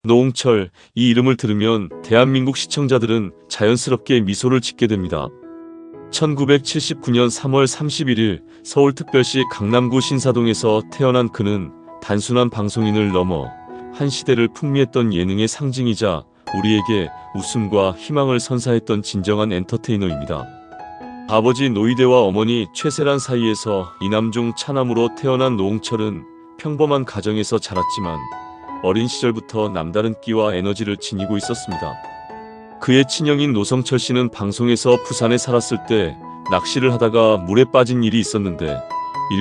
노홍철, 이 이름을 들으면 대한민국 시청자들은 자연스럽게 미소를 짓게 됩니다. 1979년 3월 31일 서울특별시 강남구 신사동에서 태어난 그는 단순한 방송인을 넘어 한 시대를 풍미했던 예능의 상징이자 우리에게 웃음과 희망을 선사했던 진정한 엔터테이너입니다. 아버지 노이대와 어머니 최세란 사이에서 이남중 차남으로 태어난 노홍철은 평범한 가정에서 자랐지만 어린 시절부터 남다른 끼와 에너지를 지니고 있었습니다. 그의 친형인 노성철 씨는 방송에서 부산에 살았을 때 낚시를 하다가 물에 빠진 일이 있었는데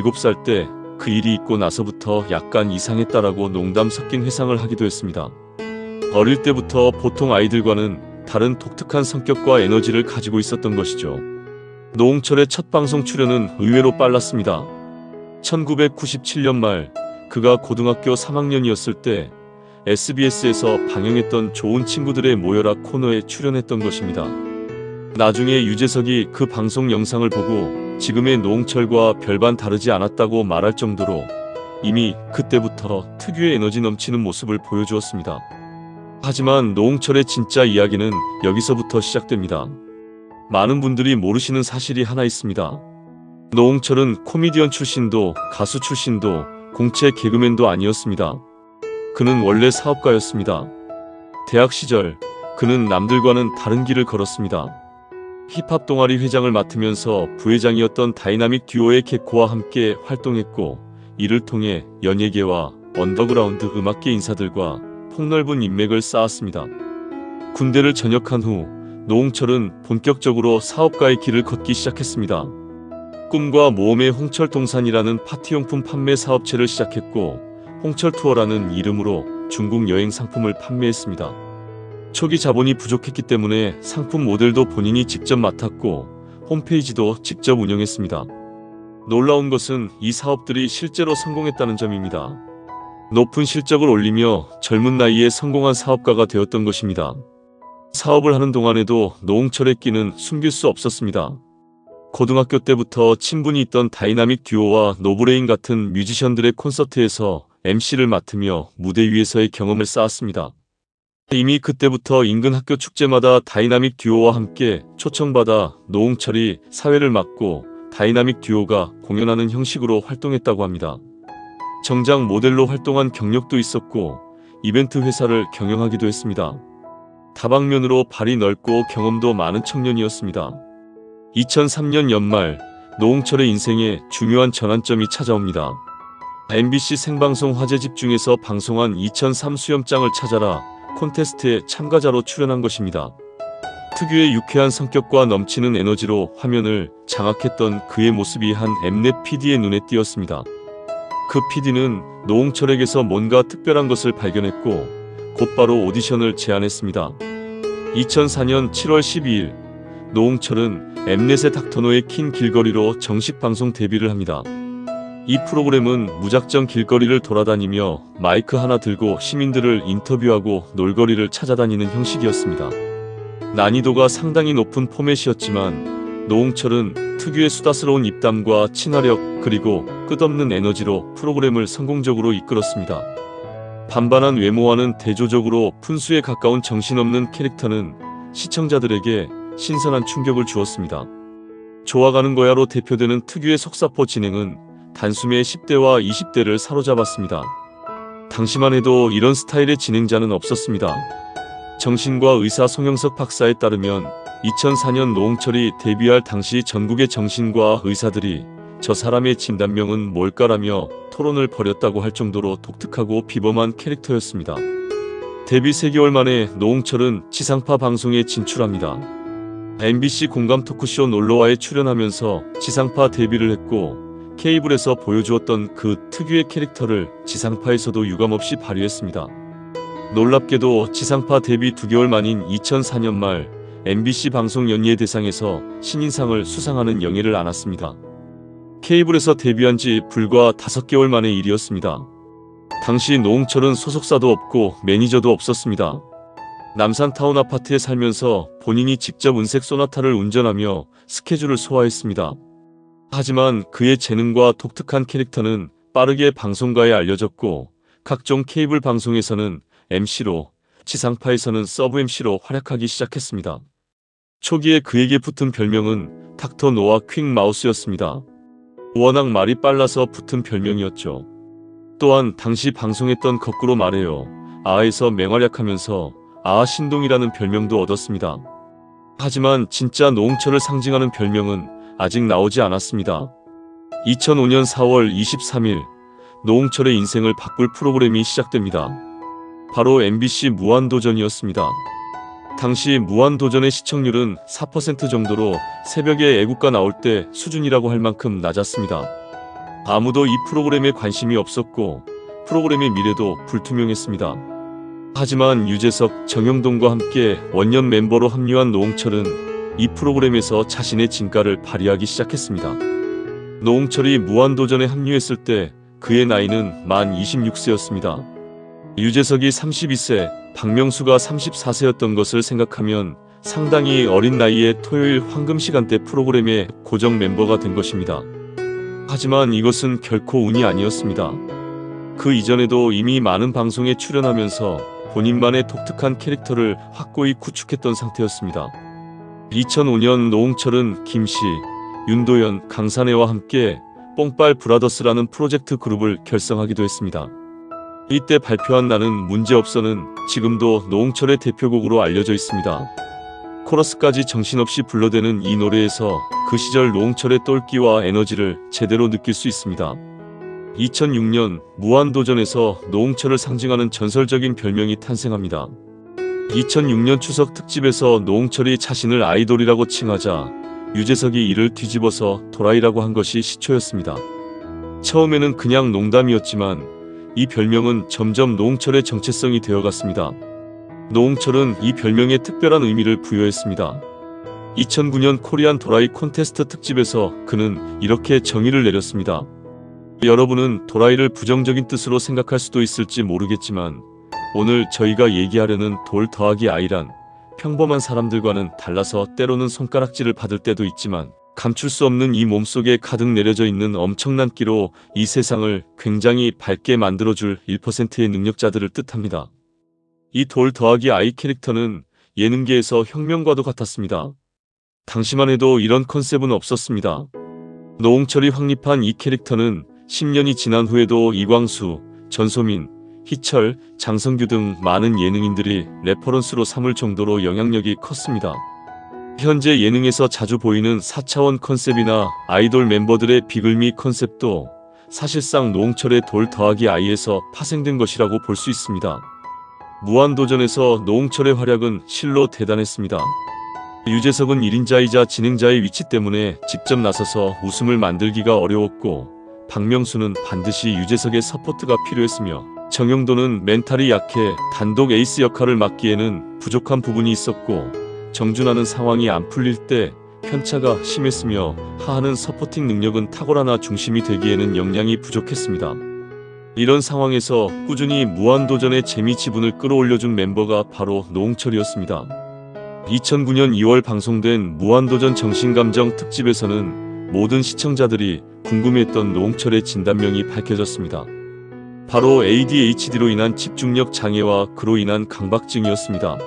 7살 때 그 일이 있고 나서부터 약간 이상했다라고 농담 섞인 회상을 하기도 했습니다. 어릴 때부터 보통 아이들과는 다른 독특한 성격과 에너지를 가지고 있었던 것이죠. 노홍철의 첫 방송 출연은 의외로 빨랐습니다. 1997년 말 그가 고등학교 3학년이었을 때 SBS에서 방영했던 좋은 친구들의 모여라 코너에 출연했던 것입니다. 나중에 유재석이 그 방송 영상을 보고 지금의 노홍철과 별반 다르지 않았다고 말할 정도로 이미 그때부터 특유의 에너지 넘치는 모습을 보여주었습니다. 하지만 노홍철의 진짜 이야기는 여기서부터 시작됩니다. 많은 분들이 모르시는 사실이 하나 있습니다. 노홍철은 코미디언 출신도 가수 출신도 공채 개그맨도 아니었습니다. 그는 원래 사업가였습니다. 대학 시절 그는 남들과는 다른 길을 걸었습니다. 힙합 동아리 회장을 맡으면서 부회장이었던 다이나믹 듀오의 개코와 함께 활동했고 이를 통해 연예계와 언더그라운드 음악계 인사들과 폭넓은 인맥을 쌓았습니다. 군대를 전역한 후 노홍철은 본격적으로 사업가의 길을 걷기 시작했습니다. 꿈과 모험의 홍철동산이라는 파티용품 판매 사업체를 시작했고 홍철투어라는 이름으로 중국 여행 상품을 판매했습니다. 초기 자본이 부족했기 때문에 상품 모델도 본인이 직접 맡았고 홈페이지도 직접 운영했습니다. 놀라운 것은 이 사업들이 실제로 성공했다는 점입니다. 높은 실적을 올리며 젊은 나이에 성공한 사업가가 되었던 것입니다. 사업을 하는 동안에도 노홍철의 끼는 숨길 수 없었습니다. 고등학교 때부터 친분이 있던 다이나믹 듀오와 노브레인 같은 뮤지션들의 콘서트에서 MC를 맡으며 무대 위에서의 경험을 쌓았습니다. 이미 그때부터 인근 학교 축제마다 다이나믹 듀오와 함께 초청받아 노홍철이 사회를 맡고 다이나믹 듀오가 공연하는 형식으로 활동했다고 합니다. 정작 모델로 활동한 경력도 있었고 이벤트 회사를 경영하기도 했습니다. 다방면으로 발이 넓고 경험도 많은 청년이었습니다. 2003년 연말 노홍철의 인생에 중요한 전환점이 찾아옵니다. MBC 생방송 화제 집중에서 방송한 2003 수염장을 찾아라 콘테스트에 참가자로 출연한 것입니다. 특유의 유쾌한 성격과 넘치는 에너지로 화면을 장악했던 그의 모습이 한 엠넷 PD의 눈에 띄었습니다. 그 PD는 노홍철에게서 뭔가 특별한 것을 발견했고 곧바로 오디션을 제안했습니다. 2004년 7월 12일 노홍철은 엠넷의 닥터노의 킨 길거리로 정식 방송 데뷔를 합니다. 이 프로그램은 무작정 길거리를 돌아다니며 마이크 하나 들고 시민들을 인터뷰하고 놀거리를 찾아다니는 형식이었습니다. 난이도가 상당히 높은 포맷이었지만 노홍철은 특유의 수다스러운 입담과 친화력 그리고 끝없는 에너지로 프로그램을 성공적으로 이끌었습니다. 반반한 외모와는 대조적으로 푼수에 가까운 정신없는 캐릭터는 시청자들에게 신선한 충격을 주었습니다. 좋아가는 거야로 대표되는 특유의 속사포 진행은 단숨에 10대와 20대를 사로잡았습니다. 당시만 해도 이런 스타일의 진행자는 없었습니다. 정신과 의사 송영석 박사에 따르면 2004년 노홍철이 데뷔할 당시 전국의 정신과 의사들이 저 사람의 진단명은 뭘까라며 토론을 벌였다고 할 정도로 독특하고 비범한 캐릭터였습니다. 데뷔 3개월 만에 노홍철은 지상파 방송에 진출합니다. MBC 공감 토크쇼 놀러와에 출연하면서 지상파 데뷔를 했고 케이블에서 보여주었던 그 특유의 캐릭터를 지상파에서도 유감없이 발휘했습니다. 놀랍게도 지상파 데뷔 2개월 만인 2004년 말 MBC 방송 연예대상에서 신인상을 수상하는 영예를 안았습니다. 케이블에서 데뷔한 지 불과 5개월 만의 일이었습니다. 당시 노홍철은 소속사도 없고 매니저도 없었습니다. 남산타운 아파트에 살면서 본인이 직접 은색 소나타를 운전하며 스케줄을 소화했습니다. 하지만 그의 재능과 독특한 캐릭터는 빠르게 방송가에 알려졌고 각종 케이블 방송에서는 MC로 지상파에서는 서브 MC로 활약하기 시작했습니다. 초기에 그에게 붙은 별명은 닥터 노아 퀵 마우스였습니다. 워낙 말이 빨라서 붙은 별명이었죠. 또한 당시 방송했던 거꾸로 말해요 아에서 맹활약하면서 아아 신동이라는 별명도 얻었습니다. 하지만 진짜 노홍철을 상징하는 별명은 아직 나오지 않았습니다. 2005년 4월 23일 노홍철의 인생을 바꿀 프로그램이 시작됩니다. 바로 MBC 무한도전이었습니다. 당시 무한도전의 시청률은 4% 정도로 새벽에 애국가 나올 때 수준이라고 할 만큼 낮았습니다. 아무도 이 프로그램에 관심이 없었고 프로그램의 미래도 불투명했습니다. 하지만 유재석, 정영돈과 함께 원년 멤버로 합류한 노홍철은 이 프로그램에서 자신의 진가를 발휘하기 시작했습니다. 노홍철이 무한도전에 합류했을 때 그의 나이는 만 26세였습니다. 유재석이 32세, 박명수가 34세였던 것을 생각하면 상당히 어린 나이에 토요일 황금 시간대 프로그램의 고정 멤버가 된 것입니다. 하지만 이것은 결코 운이 아니었습니다. 그 이전에도 이미 많은 방송에 출연하면서 본인만의 독특한 캐릭터를 확고히 구축했던 상태였습니다. 2005년 노홍철은 김씨, 윤도현, 강산혜와 함께 뽕빨 브라더스라는 프로젝트 그룹을 결성하기도 했습니다. 이때 발표한 나는 문제없어는 지금도 노홍철의 대표곡으로 알려져 있습니다. 코러스까지 정신없이 불러대는 이 노래에서 그 시절 노홍철의 똘끼와 에너지를 제대로 느낄 수 있습니다. 2006년 무한도전에서 노홍철을 상징하는 전설적인 별명이 탄생합니다. 2006년 추석 특집에서 노홍철이 자신을 아이돌이라고 칭하자 유재석이 이를 뒤집어서 도라이라고 한 것이 시초였습니다. 처음에는 그냥 농담이었지만 이 별명은 점점 노홍철의 정체성이 되어갔습니다. 노홍철은 이 별명에 특별한 의미를 부여했습니다. 2009년 코리안 도라이 콘테스트 특집에서 그는 이렇게 정의를 내렸습니다. 여러분은 도라이를 부정적인 뜻으로 생각할 수도 있을지 모르겠지만 오늘 저희가 얘기하려는 돌 더하기 아이란 평범한 사람들과는 달라서 때로는 손가락질을 받을 때도 있지만 감출 수 없는 이 몸속에 가득 내려져 있는 엄청난 끼로 이 세상을 굉장히 밝게 만들어줄 1%의 능력자들을 뜻합니다. 이 돌 더하기 아이 캐릭터는 예능계에서 혁명과도 같았습니다. 당시만 해도 이런 컨셉은 없었습니다. 노홍철이 확립한 이 캐릭터는 10년이 지난 후에도 이광수, 전소민, 희철, 장성규 등 많은 예능인들이 레퍼런스로 삼을 정도로 영향력이 컸습니다. 현재 예능에서 자주 보이는 4차원 컨셉이나 아이돌 멤버들의 비글미 컨셉도 사실상 노홍철의 돌 더하기 아이에서 파생된 것이라고 볼 수 있습니다. 무한도전에서 노홍철의 활약은 실로 대단했습니다. 유재석은 1인자이자 진행자의 위치 때문에 직접 나서서 웃음을 만들기가 어려웠고 박명수는 반드시 유재석의 서포트가 필요했으며 정영돈은 멘탈이 약해 단독 에이스 역할을 맡기에는 부족한 부분이 있었고 정준하는 상황이 안 풀릴 때 편차가 심했으며 하하는 서포팅 능력은 탁월하나 중심이 되기에는 역량이 부족했습니다. 이런 상황에서 꾸준히 무한도전의 재미 지분을 끌어올려준 멤버가 바로 노홍철이었습니다. 2009년 2월 방송된 무한도전 정신감정 특집에서는 모든 시청자들이 궁금해했던 노홍철의 진단명이 밝혀졌습니다. 바로 ADHD로 인한 집중력 장애와 그로 인한 강박증이었습니다.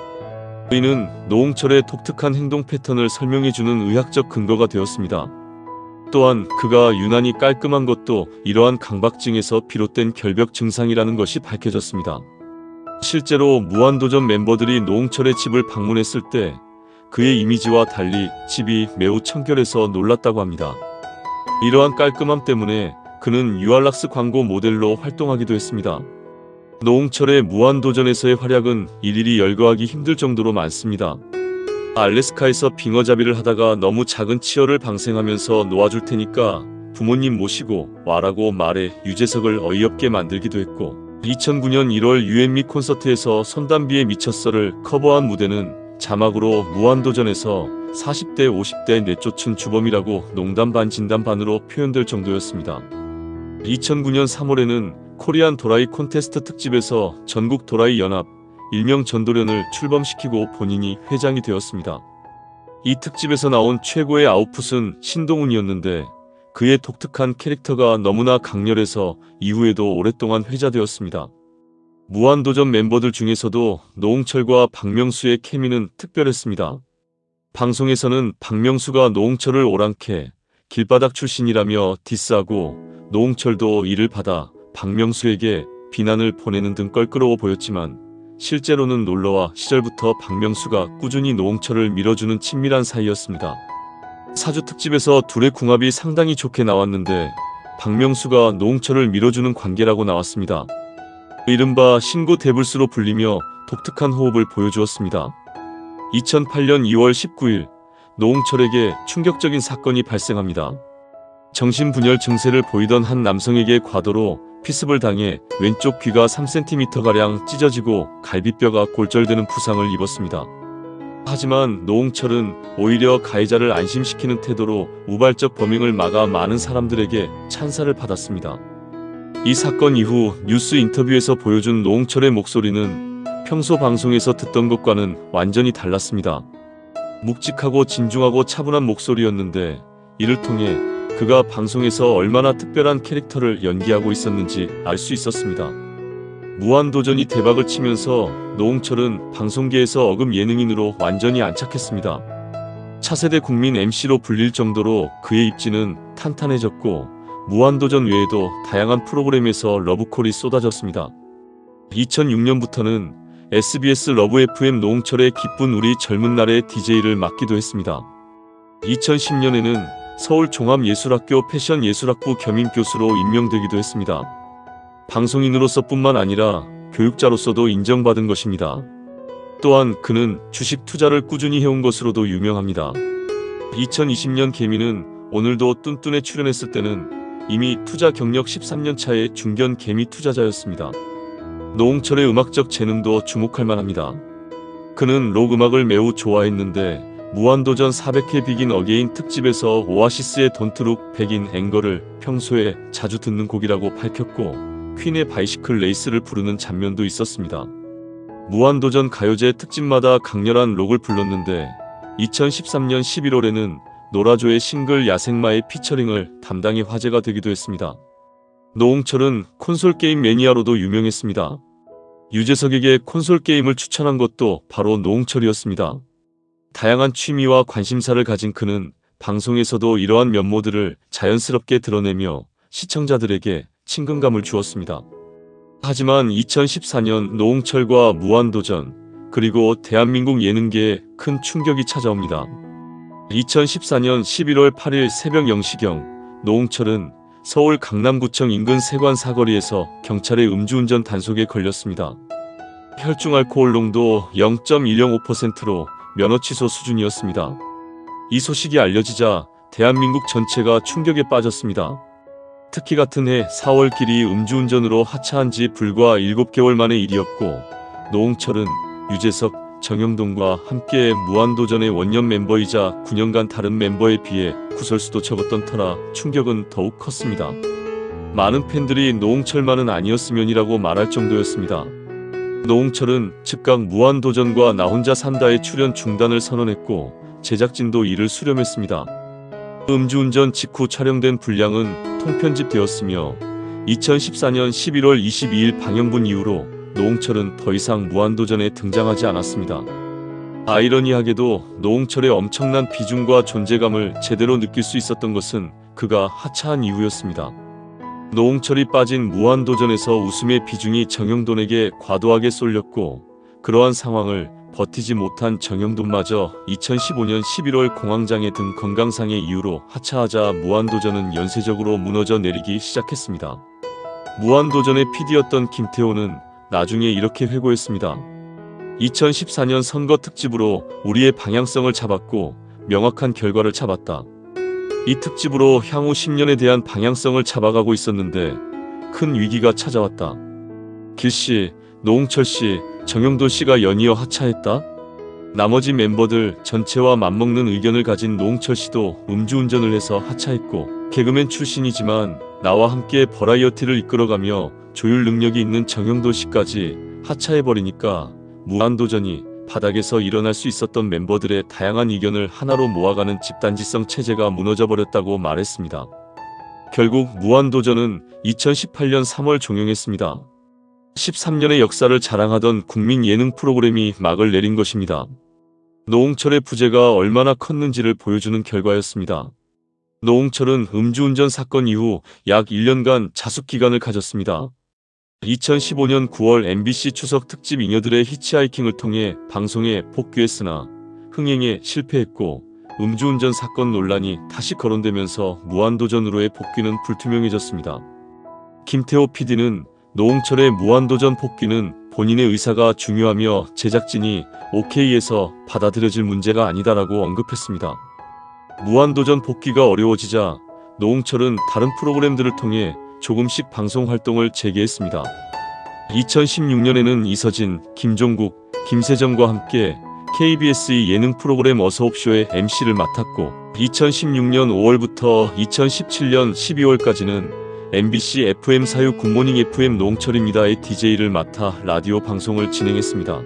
이는 노홍철의 독특한 행동 패턴을 설명해주는 의학적 근거가 되었습니다. 또한 그가 유난히 깔끔한 것도 이러한 강박증에서 비롯된 결벽 증상이라는 것이 밝혀졌습니다. 실제로 무한도전 멤버들이 노홍철의 집을 방문했을 때 그의 이미지와 달리 집이 매우 청결해서 놀랐다고 합니다. 이러한 깔끔함 때문에 그는 유알락스 광고 모델로 활동하기도 했습니다. 노홍철의 무한도전에서의 활약은 일일이 열거하기 힘들 정도로 많습니다. 알래스카에서 빙어잡이를 하다가 너무 작은 치어를 방생하면서 놓아줄 테니까 부모님 모시고 와라고 말해 유재석을 어이없게 만들기도 했고 2009년 1월 유앤미 콘서트에서 손담비의 미쳤어를 커버한 무대는 자막으로 무한도전에서 40대 50대 내쫓은 주범이라고 농담 반 진담 반으로 표현될 정도였습니다. 2009년 3월에는 코리안 도라이 콘테스트 특집에서 전국 도라이 연합 일명 전도련을 출범시키고 본인이 회장이 되었습니다. 이 특집에서 나온 최고의 아웃풋은 신동훈이었는데 그의 독특한 캐릭터가 너무나 강렬해서 이후에도 오랫동안 회자되었습니다. 무한도전 멤버들 중에서도 노홍철과 박명수의 케미는 특별했습니다. 방송에서는 박명수가 노홍철을 오랑캐, 길바닥 출신이라며 디스하고 노홍철도 이를 받아 박명수에게 비난을 보내는 등 껄끄러워 보였지만 실제로는 놀러와 시절부터 박명수가 꾸준히 노홍철을 밀어주는 친밀한 사이였습니다. 사주 특집에서 둘의 궁합이 상당히 좋게 나왔는데 박명수가 노홍철을 밀어주는 관계라고 나왔습니다. 이른바 신고 데블스로 불리며 독특한 호흡을 보여주었습니다. 2008년 2월 19일 노홍철에게 충격적인 사건이 발생합니다. 정신분열 증세를 보이던 한 남성에게 과도로 피습을 당해 왼쪽 귀가 3cm가량 찢어지고 갈비뼈가 골절되는 부상을 입었습니다. 하지만 노홍철은 오히려 가해자를 안심시키는 태도로 우발적 범행을 막아 많은 사람들에게 찬사를 받았습니다. 이 사건 이후 뉴스 인터뷰에서 보여준 노홍철의 목소리는 평소 방송에서 듣던 것과는 완전히 달랐습니다. 묵직하고 진중하고 차분한 목소리였는데 이를 통해 그가 방송에서 얼마나 특별한 캐릭터를 연기하고 있었는지 알 수 있었습니다. 무한도전이 대박을 치면서 노홍철은 방송계에서 어금 예능인으로 완전히 안착했습니다. 차세대 국민 MC로 불릴 정도로 그의 입지는 탄탄해졌고 무한도전 외에도 다양한 프로그램에서 러브콜이 쏟아졌습니다. 2006년부터는 SBS 러브 FM 노홍철의 기쁜 우리 젊은 날의 DJ를 맡기도 했습니다. 2010년에는 서울종합예술학교 패션예술학부 겸임교수로 임명되기도 했습니다. 방송인으로서 뿐만 아니라 교육자로서도 인정받은 것입니다. 또한 그는 주식 투자를 꾸준히 해온 것으로도 유명합니다. 2020년 개미는 오늘도 뚠뚠에 출연했을 때는 이미 투자 경력 13년 차의 중견 개미 투자자였습니다. 노홍철의 음악적 재능도 주목할 만합니다. 그는 록 음악을 매우 좋아했는데 무한도전 400회 비긴 어게인 특집에서 오아시스의 Don't Look Back in Anger를 평소에 자주 듣는 곡이라고 밝혔고 퀸의 바이시클 레이스를 부르는 장면도 있었습니다. 무한도전 가요제 특집마다 강렬한 록을 불렀는데 2013년 11월에는 노라조의 싱글 야생마의 피처링을 담당해 화제가 되기도 했습니다. 노홍철은 콘솔 게임 매니아로도 유명했습니다. 유재석에게 콘솔 게임을 추천한 것도 바로 노홍철이었습니다. 다양한 취미와 관심사를 가진 그는 방송에서도 이러한 면모들을 자연스럽게 드러내며 시청자들에게 친근감을 주었습니다. 하지만 2014년 노홍철과 무한도전 그리고 대한민국 예능계에 큰 충격이 찾아옵니다. 2014년 11월 8일 새벽 0시경 노홍철은 서울 강남구청 인근 세관 사거리에서 경찰의 음주운전 단속에 걸렸습니다. 혈중 알코올 농도 0.105%로 면허 취소 수준이었습니다. 이 소식이 알려지자 대한민국 전체가 충격에 빠졌습니다. 특히 같은 해 4월 길이 음주운전으로 하차한 지 불과 7개월 만의 일이었고 노홍철은 유재석, 정영돈과 함께 무한도전의 원년 멤버이자 9년간 다른 멤버에 비해 구설수도 적었던 터라 충격은 더욱 컸습니다. 많은 팬들이 노홍철만은 아니었으면이라고 말할 정도였습니다. 노홍철은 즉각 무한도전과 나 혼자 산다의 출연 중단을 선언했고 제작진도 이를 수렴했습니다. 음주운전 직후 촬영된 분량은 통편집되었으며 2014년 11월 22일 방영분 이후로 노홍철은 더 이상 무한도전에 등장하지 않았습니다. 아이러니하게도 노홍철의 엄청난 비중과 존재감을 제대로 느낄 수 있었던 것은 그가 하차한 이후였습니다. 노홍철이 빠진 무한도전에서 웃음의 비중이 정영돈에게 과도하게 쏠렸고 그러한 상황을 버티지 못한 정영돈마저 2015년 11월 공황장애 등 건강상의 이유로 하차하자 무한도전은 연쇄적으로 무너져 내리기 시작했습니다. 무한도전의 PD였던 김태호는 나중에 이렇게 회고했습니다. 2014년 선거 특집으로 우리의 방향성을 잡았고 명확한 결과를 잡았다. 이 특집으로 향후 10년에 대한 방향성을 잡아가고 있었는데 큰 위기가 찾아왔다. 길씨, 노홍철씨, 정영돈씨가 연이어 하차했다? 나머지 멤버들 전체와 맞먹는 의견을 가진 노홍철씨도 음주운전을 해서 하차했고 개그맨 출신이지만 나와 함께 버라이어티를 이끌어가며 조율 능력이 있는 정영돈씨까지 하차해버리니까 무한도전이 바닥에서 일어날 수 있었던 멤버들의 다양한 의견을 하나로 모아가는 집단지성 체제가 무너져버렸다고 말했습니다. 결국 무한도전은 2018년 3월 종영했습니다. 13년의 역사를 자랑하던 국민 예능 프로그램이 막을 내린 것입니다. 노홍철의 부재가 얼마나 컸는지를 보여주는 결과였습니다. 노홍철은 음주운전 사건 이후 약 1년간 자숙기간을 가졌습니다. 2015년 9월 MBC 추석 특집 잉여들의 히치하이킹을 통해 방송에 복귀했으나 흥행에 실패했고 음주운전 사건 논란이 다시 거론되면서 무한도전으로의 복귀는 불투명해졌습니다. 김태호 PD는 노홍철의 무한도전 복귀는 본인의 의사가 중요하며 제작진이 OK해서 받아들여질 문제가 아니다라고 언급했습니다. 무한도전 복귀가 어려워지자 노홍철은 다른 프로그램들을 통해 조금씩 방송 활동을 재개했습니다. 2016년에는 이서진, 김종국, 김세정과 함께 KBS의 예능 프로그램 어서옵쇼의 MC를 맡았고 2016년 5월부터 2017년 12월까지는 MBC FM 사유 굿모닝 FM 노홍철입니다의 DJ를 맡아 라디오 방송을 진행했습니다.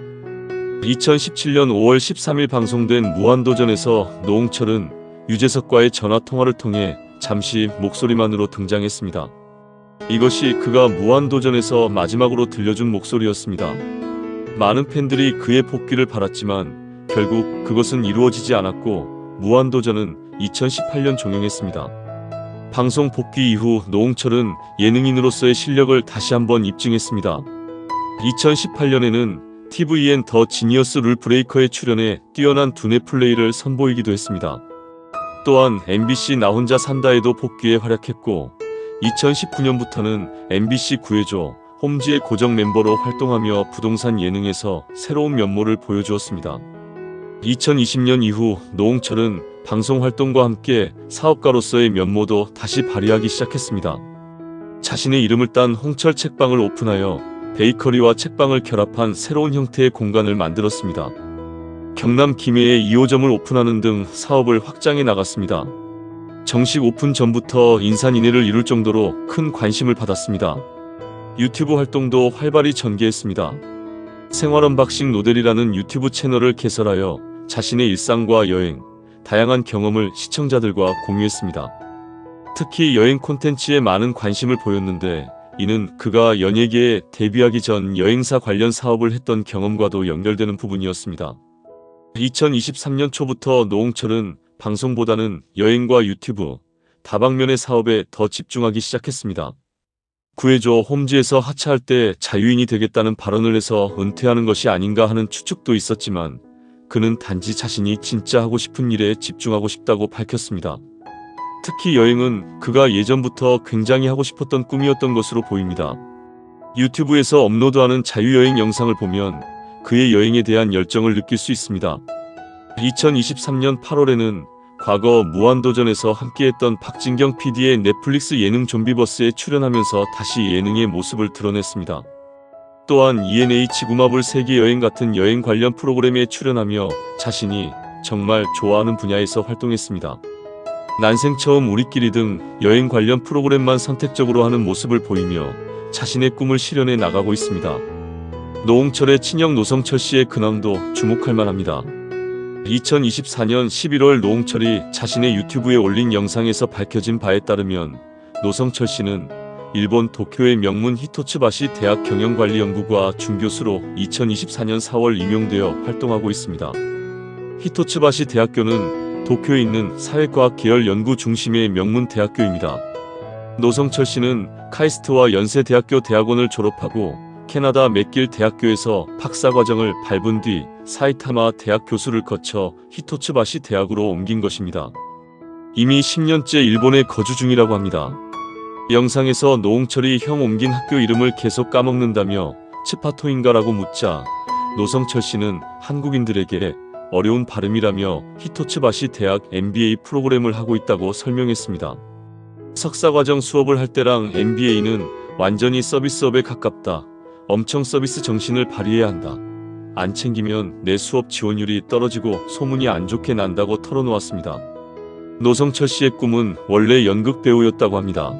2017년 5월 13일 방송된 무한도전에서 노홍철은 유재석과의 전화통화를 통해 잠시 목소리만으로 등장했습니다. 이것이 그가 무한도전에서 마지막으로 들려준 목소리였습니다. 많은 팬들이 그의 복귀를 바랐지만 결국 그것은 이루어지지 않았고 무한도전은 2018년 종영했습니다. 방송 복귀 이후 노홍철은 예능인으로서의 실력을 다시 한번 입증했습니다. 2018년에는 TVN 더 지니어스 룰 브레이커에 출연해 뛰어난 두뇌 플레이를 선보이기도 했습니다. 또한 MBC 나 혼자 산다에도 복귀해 활약했고 2019년부터는 MBC 구해줘 홈즈의 고정 멤버로 활동하며 부동산 예능에서 새로운 면모를 보여주었습니다. 2020년 이후 노홍철은 방송 활동과 함께 사업가로서의 면모도 다시 발휘하기 시작했습니다. 자신의 이름을 딴 홍철 책방을 오픈하여 베이커리와 책방을 결합한 새로운 형태의 공간을 만들었습니다. 경남 김해에 2호점을 오픈하는 등 사업을 확장해 나갔습니다. 정식 오픈 전부터 인산인해를 이룰 정도로 큰 관심을 받았습니다. 유튜브 활동도 활발히 전개했습니다. 생활 언박싱 노델이라는 유튜브 채널을 개설하여 자신의 일상과 여행, 다양한 경험을 시청자들과 공유했습니다. 특히 여행 콘텐츠에 많은 관심을 보였는데 이는 그가 연예계에 데뷔하기 전 여행사 관련 사업을 했던 경험과도 연결되는 부분이었습니다. 2023년 초부터 노홍철은 방송보다는 여행과 유튜브, 다방면의 사업에 더 집중하기 시작했습니다. 구해줘 홈즈에서 하차할 때 자유인이 되겠다는 발언을 해서 은퇴하는 것이 아닌가 하는 추측도 있었지만 그는 단지 자신이 진짜 하고 싶은 일에 집중하고 싶다고 밝혔습니다. 특히 여행은 그가 예전부터 굉장히 하고 싶었던 꿈이었던 것으로 보입니다. 유튜브에서 업로드하는 자유여행 영상을 보면 그의 여행에 대한 열정을 느낄 수 있습니다. 2023년 8월에는 과거 무한도전에서 함께했던 박진경 PD의 넷플릭스 예능 좀비버스에 출연하면서 다시 예능의 모습을 드러냈습니다. 또한 ENH 구마블 세계여행 같은 여행 관련 프로그램에 출연하며 자신이 정말 좋아하는 분야에서 활동했습니다. 난생 처음 우리끼리 등 여행 관련 프로그램만 선택적으로 하는 모습을 보이며 자신의 꿈을 실현해 나가고 있습니다. 노홍철의 친형 노성철 씨의 근황도 주목할 만합니다. 2024년 11월 노홍철이 자신의 유튜브에 올린 영상에서 밝혀진 바에 따르면 노성철 씨는 일본 도쿄의 명문 히토츠바시 대학 경영관리연구과准교수로 2024년 4월 임용되어 활동하고 있습니다. 히토츠바시 대학교는 도쿄에 있는 사회과학 계열 연구 중심의 명문 대학교입니다. 노성철 씨는 카이스트와 연세대학교 대학원을 졸업하고 캐나다 맥길 대학교에서 박사과정을 밟은 뒤 사이타마 대학 교수를 거쳐 히토츠바시 대학으로 옮긴 것입니다. 이미 10년째 일본에 거주 중이라고 합니다. 영상에서 노홍철이 형 옮긴 학교 이름을 계속 까먹는다며 츠파토인가라고 묻자 노성철 씨는 한국인들에게 어려운 발음이라며 히토츠바시 대학 MBA 프로그램을 하고 있다고 설명했습니다. 석사과정 수업을 할 때랑 MBA는 완전히 서비스업에 가깝다. 엄청 서비스 정신을 발휘해야 한다. 안 챙기면 내 수업 지원율이 떨어지고 소문이 안 좋게 난다고 털어놓았습니다. 노성철 씨의 꿈은 원래 연극 배우였다고 합니다.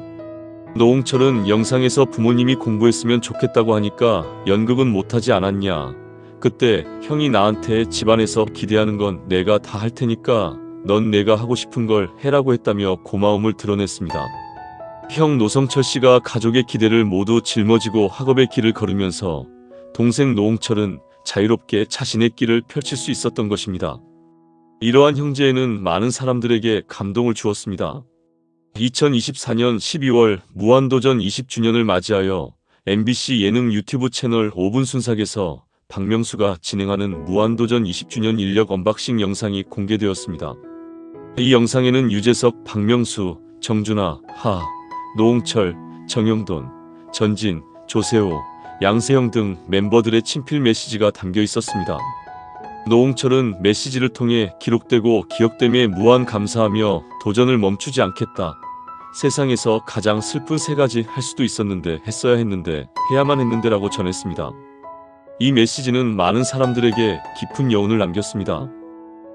노홍철은 영상에서 부모님이 공부했으면 좋겠다고 하니까 연극은 못하지 않았냐. 그때 형이 나한테 집안에서 기대하는 건 내가 다 할 테니까 넌 내가 하고 싶은 걸 해라고 했다며 고마움을 드러냈습니다. 형 노성철 씨가 가족의 기대를 모두 짊어지고 학업의 길을 걸으면서 동생 노홍철은 자유롭게 자신의 길을 펼칠 수 있었던 것입니다. 이러한 형제애는 많은 사람들에게 감동을 주었습니다. 2024년 12월 무한도전 20주년을 맞이하여 MBC 예능 유튜브 채널 5분 순삭에서 박명수가 진행하는 무한도전 20주년 인력 언박싱 영상이 공개되었습니다. 이 영상에는 유재석, 박명수, 정준하, 하, 노홍철, 정용돈, 전진, 조세호, 양세형 등 멤버들의 친필 메시지가 담겨 있었습니다. 노홍철은 메시지를 통해 기록되고 기억됨에 무한 감사하며 도전을 멈추지 않겠다. 세상에서 가장 슬픈 세 가지 할 수도 있었는데 했어야 했는데 해야만 했는데라고 전했습니다. 이 메시지는 많은 사람들에게 깊은 여운을 남겼습니다.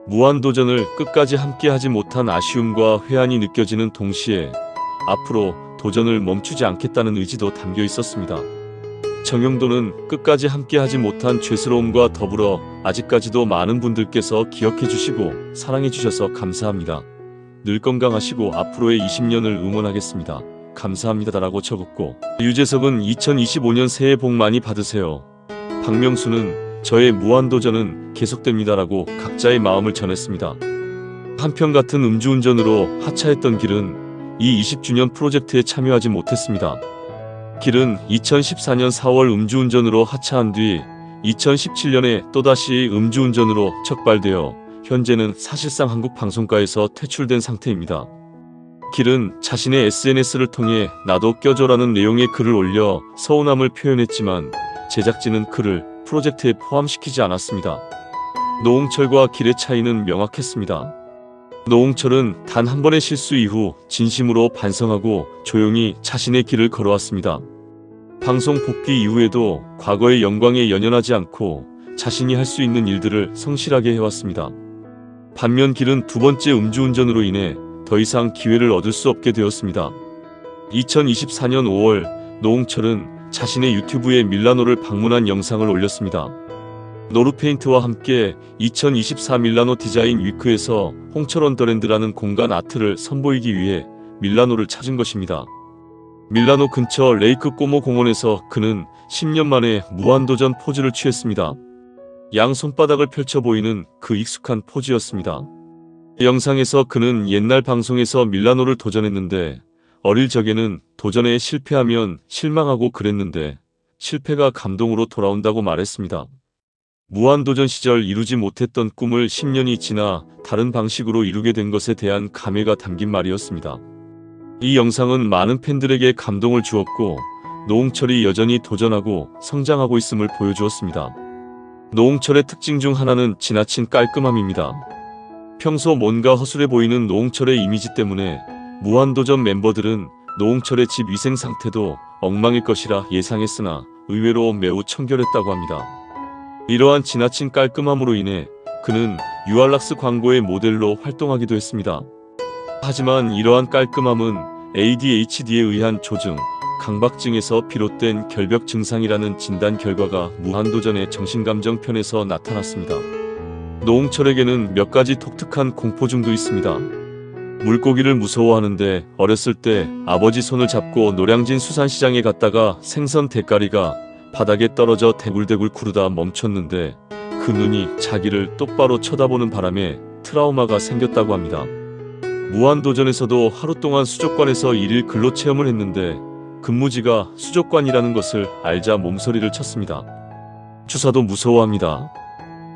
무한도전을 끝까지 함께하지 못한 아쉬움과 회한이 느껴지는 동시에 앞으로 도전을 멈추지 않겠다는 의지도 담겨 있었습니다. 정용돈은 끝까지 함께하지 못한 죄스러움과 더불어 아직까지도 많은 분들께서 기억해 주시고 사랑해 주셔서 감사합니다. 늘 건강하시고 앞으로의 20년을 응원하겠습니다. 감사합니다라고 적었고, 유재석은 2025년 새해 복 많이 받으세요. 박명수는 저의 무한도전은 계속됩니다라고 각자의 마음을 전했습니다. 한편 같은 음주운전으로 하차했던 길은 이 20주년 프로젝트에 참여하지 못했습니다. 길은 2014년 4월 음주운전으로 하차한 뒤 2017년에 또다시 음주운전으로 적발되어 현재는 사실상 한국 방송가에서 퇴출된 상태입니다. 길은 자신의 SNS를 통해 나도 껴줘라는 내용의 글을 올려 서운함을 표현했지만 제작진은 그를 프로젝트에 포함시키지 않았습니다. 노홍철과 길의 차이는 명확했습니다. 노홍철은 단 한 번의 실수 이후 진심으로 반성하고 조용히 자신의 길을 걸어왔습니다. 방송 복귀 이후에도 과거의 영광에 연연하지 않고 자신이 할 수 있는 일들을 성실하게 해왔습니다. 반면 길은 두 번째 음주운전으로 인해 더 이상 기회를 얻을 수 없게 되었습니다. 2024년 5월 노홍철은 자신의 유튜브에 밀라노를 방문한 영상을 올렸습니다. 노르페인트와 함께 2024 밀라노 디자인 위크에서 홍철 언더랜드라는 공간 아트를 선보이기 위해 밀라노를 찾은 것입니다. 밀라노 근처 레이크 꼬모 공원에서 그는 10년 만에 무한도전 포즈를 취했습니다. 양 손바닥을 펼쳐 보이는 그 익숙한 포즈였습니다. 영상에서 그는 옛날 방송에서 밀라노를 도전했는데 어릴 적에는 도전에 실패하면 실망하고 그랬는데 실패가 감동으로 돌아온다고 말했습니다. 무한도전 시절 이루지 못했던 꿈을 10년이 지나 다른 방식으로 이루게 된 것에 대한 감회가 담긴 말이었습니다. 이 영상은 많은 팬들에게 감동을 주었고 노홍철이 여전히 도전하고 성장하고 있음을 보여주었습니다. 노홍철의 특징 중 하나는 지나친 깔끔함입니다. 평소 뭔가 허술해 보이는 노홍철의 이미지 때문에 무한도전 멤버들은 노홍철의 집 위생 상태도 엉망일 것이라 예상했으나 의외로 매우 청결했다고 합니다. 이러한 지나친 깔끔함으로 인해 그는 유알락스 광고의 모델로 활동하기도 했습니다. 하지만 이러한 깔끔함은 ADHD에 의한 조증, 강박증에서 비롯된 결벽 증상이라는 진단 결과가 무한도전의 정신감정 편에서 나타났습니다. 노홍철에게는 몇 가지 독특한 공포증도 있습니다. 물고기를 무서워하는데 어렸을 때 아버지 손을 잡고 노량진 수산시장에 갔다가 생선 대가리가 바닥에 떨어져 대굴대굴 구르다 멈췄는데 그 눈이 자기를 똑바로 쳐다보는 바람에 트라우마가 생겼다고 합니다. 무한도전에서도 하루 동안 수족관에서 1일 근로체험을 했는데 근무지가 수족관이라는 것을 알자 몸서리를 쳤습니다. 주사도 무서워합니다.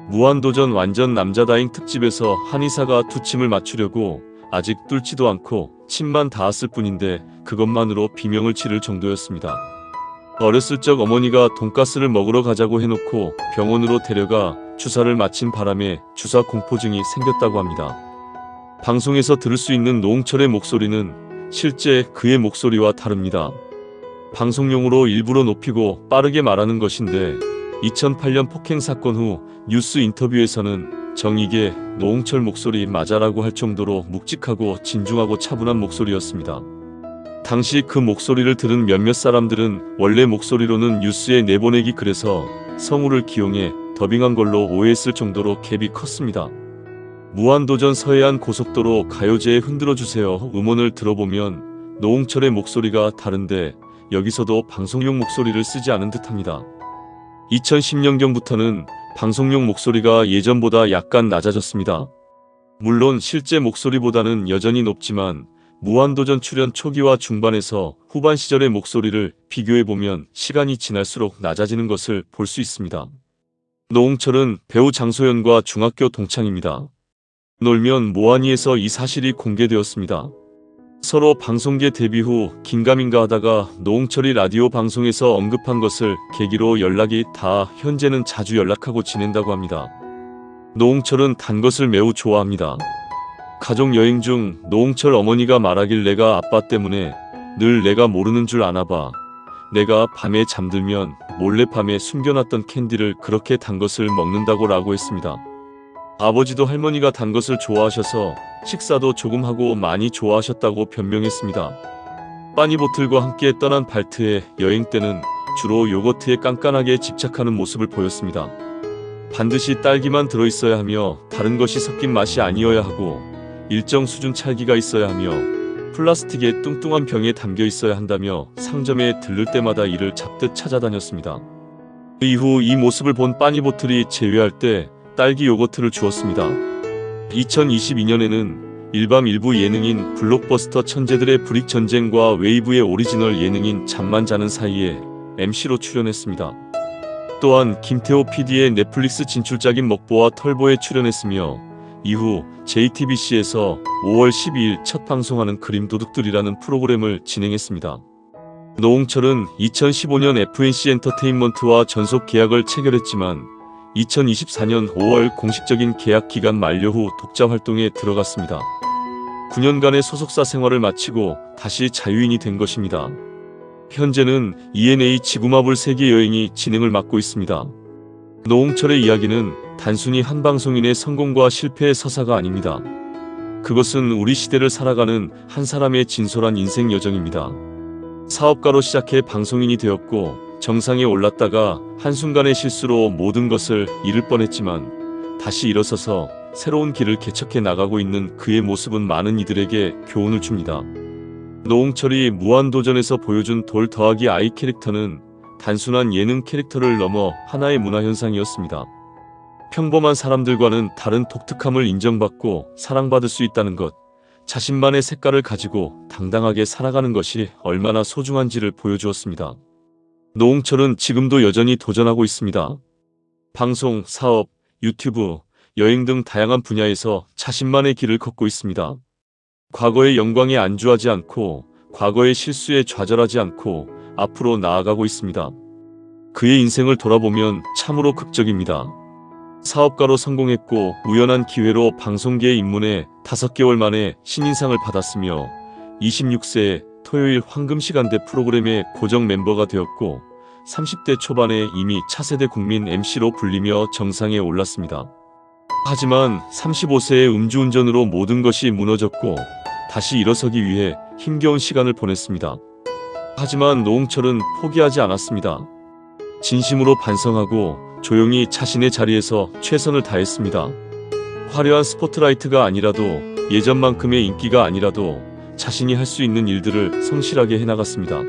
무한도전 완전 남자다잉 특집에서 한의사가 두 침을 맞추려고 아직 뚫지도 않고 침만 닿았을 뿐인데 그것만으로 비명을 지를 정도였습니다. 어렸을 적 어머니가 돈가스를 먹으러 가자고 해놓고 병원으로 데려가 주사를 맞힌 바람에 주사 공포증이 생겼다고 합니다. 방송에서 들을 수 있는 노홍철의 목소리는 실제 그의 목소리와 다릅니다. 방송용으로 일부러 높이고 빠르게 말하는 것인데 2008년 폭행 사건 후 뉴스 인터뷰에서는 정익의 노홍철 목소리 맞아라고 할 정도로 묵직하고 진중하고 차분한 목소리였습니다. 당시 그 목소리를 들은 몇몇 사람들은 원래 목소리로는 뉴스에 내보내기 그래서 성우를 기용해 더빙한 걸로 오해했을 정도로 갭이 컸습니다. 무한도전 서해안 고속도로 가요제에 흔들어주세요 음원을 들어보면 노홍철의 목소리가 다른데 여기서도 방송용 목소리를 쓰지 않은 듯합니다. 2010년경부터는 방송용 목소리가 예전보다 약간 낮아졌습니다. 물론 실제 목소리보다는 여전히 높지만 무한도전 출연 초기와 중반에서 후반 시절의 목소리를 비교해보면 시간이 지날수록 낮아지는 것을 볼 수 있습니다. 노홍철은 배우 장소연과 중학교 동창입니다. 놀면 뭐하니에서 이 사실이 공개되었습니다. 서로 방송계 데뷔 후 긴가민가 하다가 노홍철이 라디오 방송에서 언급한 것을 계기로 연락이 닿아 현재는 자주 연락하고 지낸다고 합니다. 노홍철은 단 것을 매우 좋아합니다. 가족 여행 중 노홍철 어머니가 말하길 내가 아빠 때문에 늘 내가 모르는 줄 아나봐. 내가 밤에 잠들면 몰래 밤에 숨겨놨던 캔디를 그렇게 단 것을 먹는다고 라고 했습니다. 아버지도 할머니가 단 것을 좋아하셔서 식사도 조금 하고 많이 좋아하셨다고 변명했습니다. 빠니보틀과 함께 떠난 발트의 여행 때는 주로 요거트에 깐깐하게 집착하는 모습을 보였습니다. 반드시 딸기만 들어있어야 하며 다른 것이 섞인 맛이 아니어야 하고 일정 수준 찰기가 있어야 하며 플라스틱의 뚱뚱한 병에 담겨 있어야 한다며 상점에 들를 때마다 이를 잡듯 찾아다녔습니다. 이후 이 모습을 본 빠니보틀이 제외할 때 딸기 요거트를 주었습니다. 2022년에는 일밤 일부 예능인 블록버스터 천재들의 불익전쟁과 웨이브의 오리지널 예능인 잠만 자는 사이에 MC로 출연했습니다. 또한 김태호 PD의 넷플릭스 진출작인 먹보와 털보에 출연했으며 이후 JTBC에서 5월 12일 첫 방송하는 그림도둑들이라는 프로그램을 진행했습니다. 노홍철은 2015년 FNC 엔터테인먼트와 전속 계약을 체결했지만 2024년 5월 공식적인 계약 기간 만료 후 독자 활동에 들어갔습니다. 9년간의 소속사 생활을 마치고 다시 자유인이 된 것입니다. 현재는 ENA 지구마블 세계 여행이 진행을 맡고 있습니다. 노홍철의 이야기는 단순히 한 방송인의 성공과 실패의 서사가 아닙니다. 그것은 우리 시대를 살아가는 한 사람의 진솔한 인생 여정입니다. 사업가로 시작해 방송인이 되었고 정상에 올랐다가 한순간의 실수로 모든 것을 잃을 뻔했지만 다시 일어서서 새로운 길을 개척해 나가고 있는 그의 모습은 많은 이들에게 교훈을 줍니다. 노홍철이 무한도전에서 보여준 돌 더하기 아이 캐릭터는 단순한 예능 캐릭터를 넘어 하나의 문화현상이었습니다. 평범한 사람들과는 다른 독특함을 인정받고 사랑받을 수 있다는 것, 자신만의 색깔을 가지고 당당하게 살아가는 것이 얼마나 소중한지를 보여주었습니다. 노홍철은 지금도 여전히 도전하고 있습니다. 방송, 사업, 유튜브, 여행 등 다양한 분야에서 자신만의 길을 걷고 있습니다. 과거의 영광에 안주하지 않고 과거의 실수에 좌절하지 않고 앞으로 나아가고 있습니다. 그의 인생을 돌아보면 참으로 극적입니다. 사업가로 성공했고 우연한 기회로 방송계에 입문해 5개월 만에 신인상을 받았으며 26세에 토요일 황금시간대 프로그램의 고정 멤버가 되었고 30대 초반에 이미 차세대 국민 MC로 불리며 정상에 올랐습니다. 하지만 35세의 음주운전으로 모든 것이 무너졌고 다시 일어서기 위해 힘겨운 시간을 보냈습니다. 하지만 노홍철은 포기하지 않았습니다. 진심으로 반성하고 조용히 자신의 자리에서 최선을 다했습니다. 화려한 스포트라이트가 아니라도 예전만큼의 인기가 아니라도 자신이 할 수 있는 일들을 성실하게 해나갔습니다.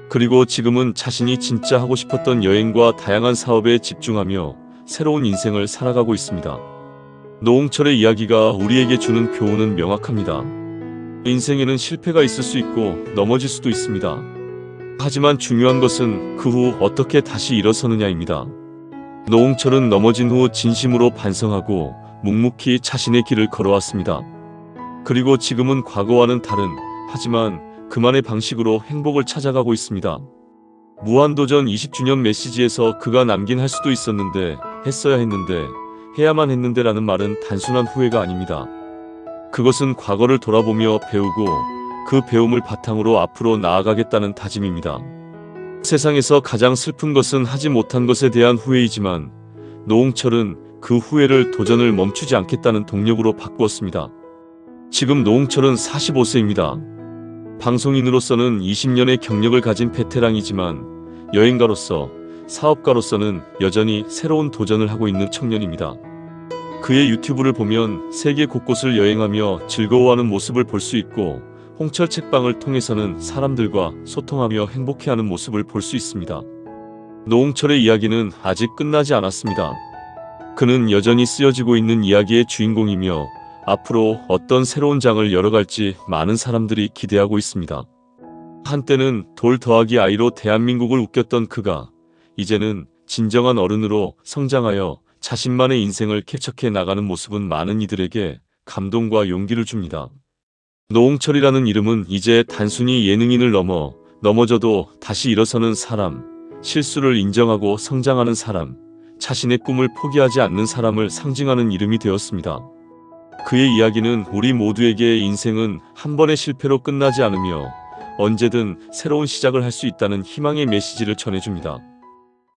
그리고 지금은 자신이 진짜 하고 싶었던 여행과 다양한 사업에 집중하며 새로운 인생을 살아가고 있습니다. 노홍철의 이야기가 우리에게 주는 교훈은 명확합니다. 인생에는 실패가 있을 수 있고 넘어질 수도 있습니다. 하지만 중요한 것은 그 후 어떻게 다시 일어서느냐입니다. 노홍철은 넘어진 후 진심으로 반성하고 묵묵히 자신의 길을 걸어왔습니다. 그리고 지금은 과거와는 다른, 하지만 그만의 방식으로 행복을 찾아가고 있습니다. 무한도전 20주년 메시지에서 그가 남긴 할 수도 있었는데, 했어야 했는데, 해야만 했는데 라는 말은 단순한 후회가 아닙니다. 그것은 과거를 돌아보며 배우고 그 배움을 바탕으로 앞으로 나아가겠다는 다짐입니다. 세상에서 가장 슬픈 것은 하지 못한 것에 대한 후회이지만 노홍철은 그 후회를 도전을 멈추지 않겠다는 동력으로 바꾸었습니다. 지금 노홍철은 45세입니다. 방송인으로서는 20년의 경력을 가진 베테랑이지만 여행가로서, 사업가로서는 여전히 새로운 도전을 하고 있는 청년입니다. 그의 유튜브를 보면 세계 곳곳을 여행하며 즐거워하는 모습을 볼 수 있고 홍철 책방을 통해서는 사람들과 소통하며 행복해하는 모습을 볼 수 있습니다. 노홍철의 이야기는 아직 끝나지 않았습니다. 그는 여전히 쓰여지고 있는 이야기의 주인공이며 앞으로 어떤 새로운 장을 열어갈지 많은 사람들이 기대하고 있습니다. 한때는 돌 더하기 아이로 대한민국을 웃겼던 그가 이제는 진정한 어른으로 성장하여 자신만의 인생을 개척해 나가는 모습은 많은 이들에게 감동과 용기를 줍니다. 노홍철이라는 이름은 이제 단순히 예능인을 넘어져도 다시 일어서는 사람, 실수를 인정하고 성장하는 사람, 자신의 꿈을 포기하지 않는 사람을 상징하는 이름이 되었습니다. 그의 이야기는 우리 모두에게 인생은 한 번의 실패로 끝나지 않으며 언제든 새로운 시작을 할 수 있다는 희망의 메시지를 전해줍니다.